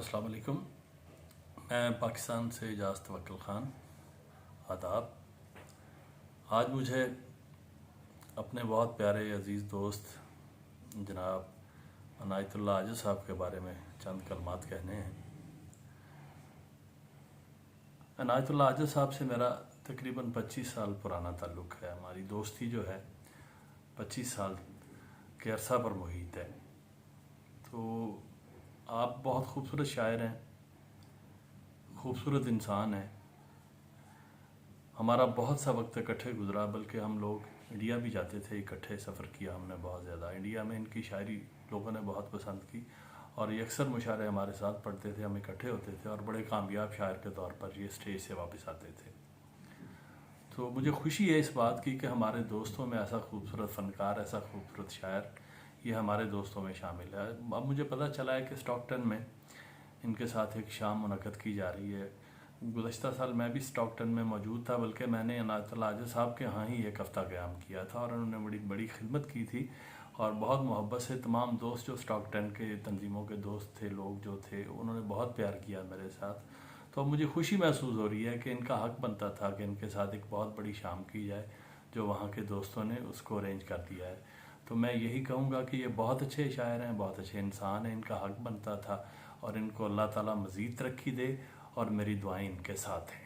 अस्सलाम वालेकुम। मैं पाकिस्तान से इजाज़ तवक्कुल ख़ान। आदाब। आज मुझे अपने बहुत प्यारे अज़ीज़ दोस्त जनाब अनायतुल्लाह आजिज़ साहब के बारे में चंद कलमात कहने हैं। अनायतुल्लाह आजिज़ साहब से मेरा तकरीबन 25 साल पुराना ताल्लुक़ है। हमारी दोस्ती जो है 25 साल के अरसा पर मुहित है। तो आप बहुत खूबसूरत शायर हैं, खूबसूरत इंसान हैं। हमारा बहुत सा वक्त इकट्ठे गुज़रा, बल्कि हम लोग इंडिया भी जाते थे, इकट्ठे सफ़र किया हमने बहुत ज़्यादा। इंडिया में इनकी शायरी लोगों ने बहुत पसंद की और ये अक्सर मुशायरे हमारे साथ पढ़ते थे, हम इकट्ठे होते थे और बड़े कामयाब शायर के तौर पर ये स्टेज से वापस आते थे। तो मुझे खुशी है इस बात की कि हमारे दोस्तों में ऐसा खूबसूरत फ़नकार, ऐसा खूबसूरत शायर ये हमारे दोस्तों में शामिल है। अब मुझे पता चला है कि स्टॉकटन में इनके साथ एक शाम मुनक़्क़द की जा रही है। गुज़श्ता साल मैं भी स्टॉकटन में मौजूद था, बल्कि मैंने अनायतुल्लाह आजिज़ साहब के यहाँ ही एक हफ़्ता क़याम किया था और उन्होंने बड़ी बड़ी खिदमत की थी और बहुत मोहब्बत से तमाम दोस्त जो स्टॉकटन के तंजीमों के दोस्त थे, लोग जो थे, उन्होंने बहुत प्यार किया मेरे साथ। तो अब मुझे खुशी महसूस हो रही है कि इनका हक़ बनता था कि इनके साथ एक बहुत बड़ी शाम की जाए, जो वहाँ के दोस्तों ने उसको अरेंज कर दिया है। तो मैं यही कहूँगा कि ये बहुत अच्छे शायर हैं, बहुत अच्छे इंसान हैं, इनका हक़ बनता था और इनको अल्लाह ताला मज़ीद तरक्की दे और मेरी दुआएं इनके साथ हैं।